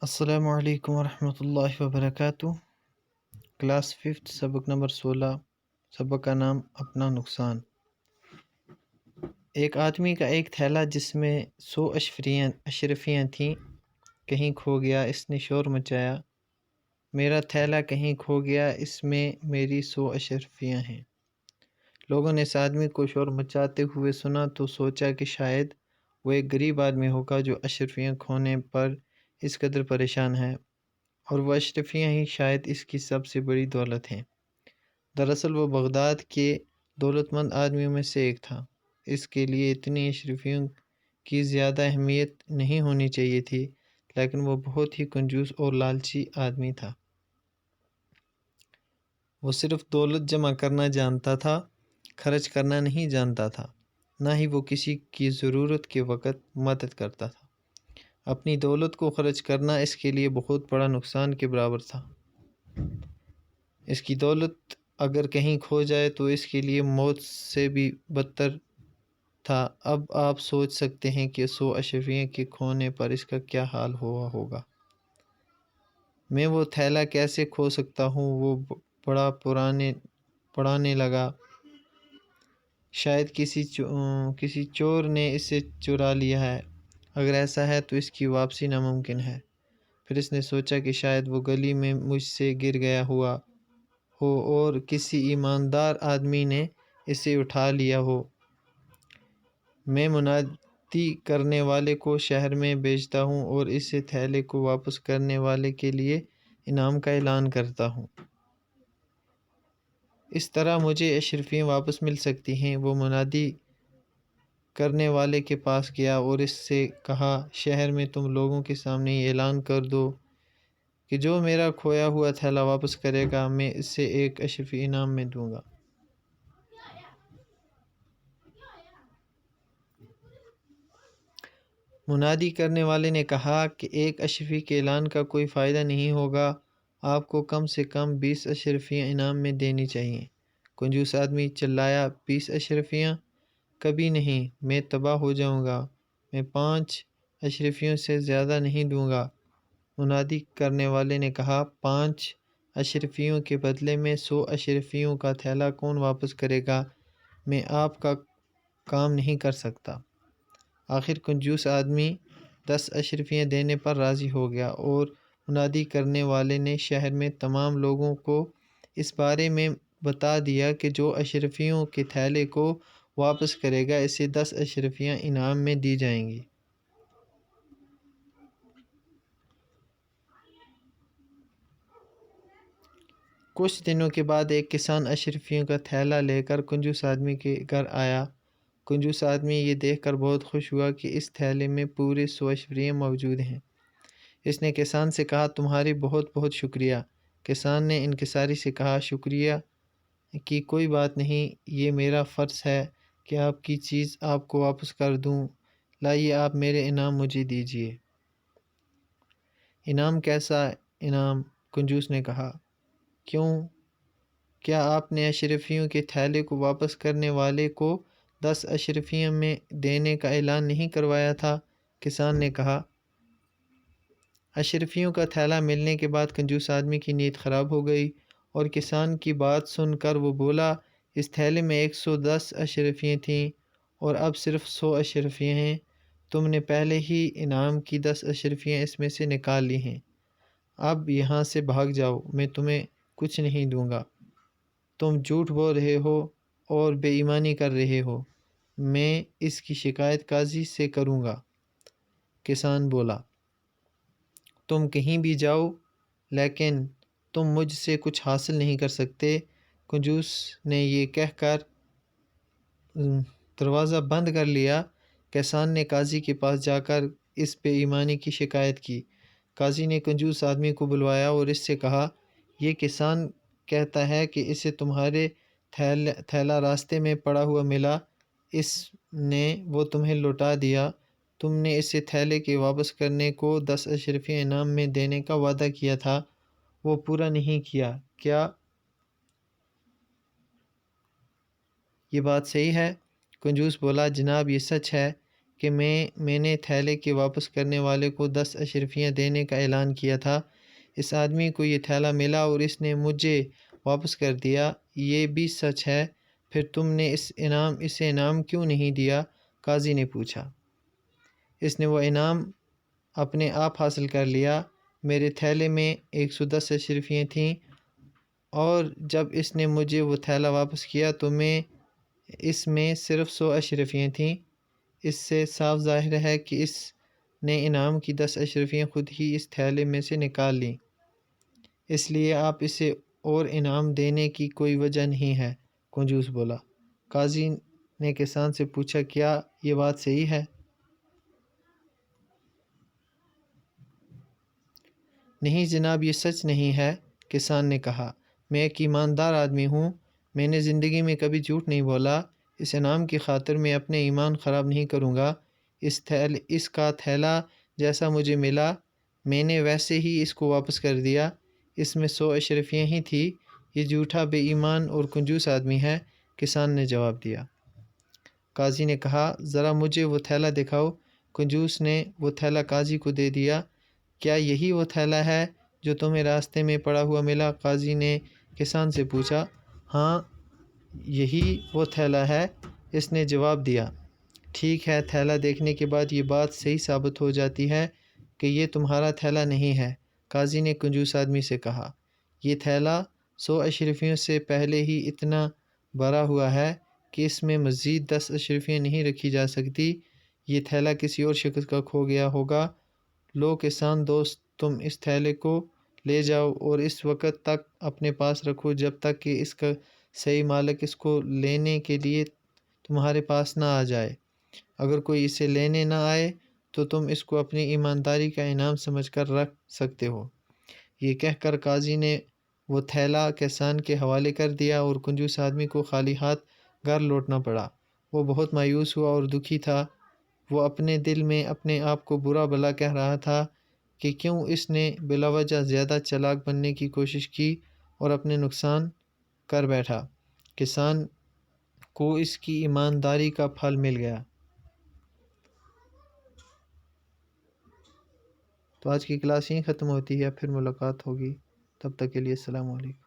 السلام علیکم ورحمۃ اللہ وبرکاتہ۔ کلاس 5 سبق نمبر 16۔ سبق کا نام اپنا نقصان۔ ایک آدمی کا ایک تھیلا جس میں 100 اشرفیاں تھیں کہیں کھو گیا۔ اس نے شور مچایا، میرا تھیلا کہیں کھو گیا، اس میں میری 100 اشرفیاں ہیں۔ لوگوں نے اس آدمی کو شور مچاتے ہوئے سنا تو سوچا کہ شاید وہ ایک غریب آدمی ہوگا جو اشرفیاں کھونے پر اس قدر پریشان ہے، اور وہ اشرفیاں ہی شاید اس کی سب سے بڑی دولت ہیں۔ دراصل وہ بغداد کے دولت مند آدمیوں میں سے ایک تھا۔ اس کے لیے اتنی اشرفیوں کی زیادہ اہمیت نہیں ہونی چاہیے تھی، لیکن وہ بہت ہی کنجوس اور لالچی آدمی تھا۔ وہ صرف دولت جمع کرنا جانتا تھا، خرچ کرنا نہیں جانتا تھا، نہ ہی وہ کسی کی ضرورت کے وقت مدد کرتا تھا۔ اپنی دولت کو خرچ کرنا اس کے لیے بہت بڑا نقصان کے برابر تھا۔ اس کی دولت اگر کہیں کھو جائے تو اس کے لیے موت سے بھی بدتر تھا۔ اب آپ سوچ سکتے ہیں کہ 100 اشرفیاں کے کھونے پر اس کا کیا حال ہوا ہوگا۔ میں وہ تھیلا کیسے کھو سکتا ہوں؟ وہ بڑا پڑھانے لگا، شاید کسی چور نے اسے چرا لیا ہے۔ اگر ایسا ہے تو اس کی واپسی ناممکن ہے۔ پھر اس نے سوچا کہ شاید وہ گلی میں مجھ سے گر گیا ہو اور کسی ایماندار آدمی نے اسے اٹھا لیا ہو۔ میں منادی کرنے والے کو شہر میں بھیجتا ہوں اور اس تھیلے کو واپس کرنے والے کے لیے انعام کا اعلان کرتا ہوں۔ اس طرح مجھے اشرفیاں واپس مل سکتی ہیں۔ وہ منادی کرنے والے کے پاس گیا اور اس سے کہا، شہر میں تم لوگوں کے سامنے یہ اعلان کر دو کہ جو میرا کھویا ہوا تھیلا واپس کرے گا میں اسے 1 اشرفی انعام میں دوں گا۔ منادی کرنے والے نے کہا کہ 1 اشرفی کے اعلان کا کوئی فائدہ نہیں ہوگا، آپ کو کم سے کم 20 اشرفیاں انعام میں دینی چاہیے۔ کنجوس آدمی چلایا، 20 اشرفیاں؟ کبھی نہیں، میں تباہ ہو جاؤں گا، میں 5 اشرفیوں سے زیادہ نہیں دوں گا۔ منادی کرنے والے نے کہا، 5 اشرفیوں کے بدلے میں 100 اشرفیوں کا تھیلا کون واپس کرے گا؟ میں آپ کا کام نہیں کر سکتا۔ آخر کنجوس آدمی 10 اشرفیاں دینے پر راضی ہو گیا، اور منادی کرنے والے نے شہر میں تمام لوگوں کو اس بارے میں بتا دیا کہ جو اشرفیوں کے تھیلے کو واپس کرے گا اسے 10 اشرفیاں انعام میں دی جائیں گی۔ کچھ دنوں کے بعد ایک کسان اشرفیوں کا تھیلا لے کر کنجوس آدمی کے گھر آیا۔ کنجوس آدمی یہ دیکھ کر بہت خوش ہوا کہ اس تھیلے میں پورے 100 اشرفیاں موجود ہیں۔ اس نے کسان سے کہا، تمہاری بہت بہت شکریہ۔ کسان نے انکساری سے کہا، شکریہ کی کوئی بات نہیں، یہ میرا فرض ہے کہ آپ کی چیز آپ کو واپس کر دوں۔ لائیے آپ میرے انعام مجھے دیجیے۔ انعام؟ کیسا انعام؟ کنجوس نے کہا، کیا آپ نے اشرفیوں کے تھیلے کو واپس کرنے والے کو 10 اشرفیاں میں دینے کا اعلان نہیں کروایا تھا؟ کسان نے کہا۔ اشرفیوں کا تھیلا ملنے کے بعد کنجوس آدمی کی نیت خراب ہو گئی، اور کسان کی بات سن کر وہ بولا، اس تھیلے میں 110 اشرفیاں تھیں اور اب صرف 100 اشرفیاں ہیں۔ تم نے پہلے ہی انعام کی 10 اشرفیاں اس میں سے نکال لی ہیں۔ اب یہاں سے بھاگ جاؤ، میں تمہیں کچھ نہیں دوں گا۔ تم جھوٹ بول رہے ہو اور بے ایمانی کر رہے ہو، میں اس کی شکایت قاضی سے کروں گا۔ کسان بولا، تم کہیں بھی جاؤ لیکن تم مجھ سے کچھ حاصل نہیں کر سکتے۔ کنجوس نے یہ کہہ کر دروازہ بند کر لیا۔ کسان نے قاضی کے پاس جا کر اس بے ایمانی کی شکایت کی۔ قاضی نے کنجوس آدمی کو بلوایا اور اس سے کہا، یہ کسان کہتا ہے کہ اسے تمہارے تھیلا راستے میں پڑا ہوا ملا، اس نے وہ تمہیں لوٹا دیا۔ تم نے اسے تھیلے کے واپس کرنے کو 10 اشرفیاں انعام میں دینے کا وعدہ کیا تھا، وہ پورا نہیں کیا، کیا یہ بات صحیح ہے؟ کنجوس بولا، جناب یہ سچ ہے کہ میں نے تھیلے کے واپس کرنے والے کو 10 اشرفیاں دینے کا اعلان کیا تھا۔ اس آدمی کو یہ تھیلا ملا اور اس نے مجھے واپس کر دیا، یہ بھی سچ ہے؟ پھر تم نے اسے انعام کیوں نہیں دیا؟ قاضی نے پوچھا۔ اس نے وہ انعام اپنے آپ حاصل کر لیا۔ میرے تھیلے میں 110 اشرفیاں تھیں اور جب اس نے مجھے وہ تھیلا واپس کیا تو اس میں صرف 100 اشرفیاں تھیں۔ اس سے صاف ظاہر ہے کہ اس نے انعام کی 10 اشرفیاں خود ہی اس تھیلے میں سے نکال لیں، اس لیے آپ اسے اور انعام دینے کی کوئی وجہ نہیں ہے، کنجوس بولا۔ قاضی نے کسان سے پوچھا، کیا یہ بات صحیح ہے؟ نہیں جناب، یہ سچ نہیں ہے، کسان نے کہا۔ میں ایک ایماندار آدمی ہوں، میں نے زندگی میں کبھی جھوٹ نہیں بولا۔ اس انعام کی خاطر میں اپنے ایمان خراب نہیں کروں گا۔ اس کا تھیلا جیسا مجھے ملا میں نے ویسے ہی اس کو واپس کر دیا، اس میں 100 اشرفیاں ہی تھیں۔ یہ جھوٹا، بے ایمان اور کنجوس آدمی ہے، کسان نے جواب دیا۔ قاضی نے کہا، ذرا مجھے وہ تھیلا دکھاؤ۔ کنجوس نے وہ تھیلا قاضی کو دے دیا۔ کیا یہی وہ تھیلا ہے جو تمہیں راستے میں پڑا ہوا ملا؟ قاضی نے کسان سے پوچھا۔ ہاں، یہی وہ تھیلا ہے، اس نے جواب دیا۔ ٹھیک ہے، تھیلا دیکھنے کے بعد یہ بات صحیح ثابت ہو جاتی ہے کہ یہ تمہارا تھیلا نہیں ہے، قاضی نے کنجوس آدمی سے کہا۔ یہ تھیلا 100 اشرفیوں سے پہلے ہی اتنا بھرا ہوا ہے کہ اس میں مزید 10 اشرفیاں نہیں رکھی جا سکتی۔ یہ تھیلا کسی اور شخص کا کھو گیا ہوگا۔ لو کسان دوست، تم اس تھیلے کو لے جاؤ اور اس وقت تک اپنے پاس رکھو جب تک کہ اس کا صحیح مالک اس کو لینے کے لیے تمہارے پاس نہ آ جائے۔ اگر کوئی اسے لینے نہ آئے تو تم اس کو اپنی ایمانداری کا انعام سمجھ کر رکھ سکتے ہو۔ یہ کہہ کر قاضی نے وہ تھیلا کسان کے حوالے کر دیا اور کنجوس آدمی کو خالی ہاتھ گھر لوٹنا پڑا۔ وہ بہت مایوس ہوا اور دکھی تھا۔ وہ اپنے دل میں اپنے آپ کو برا بھلا کہہ رہا تھا کہ کیوں اس نے بلا وجہ زیادہ چالاک بننے کی کوشش کی اور اپنے نقصان کر بیٹھا۔ کسان کو اس کی ایمانداری کا پھل مل گیا۔ تو آج کی کلاس یہیں ختم ہوتی ہے، پھر ملاقات ہوگی، تب تک کے لیے السلام علیکم۔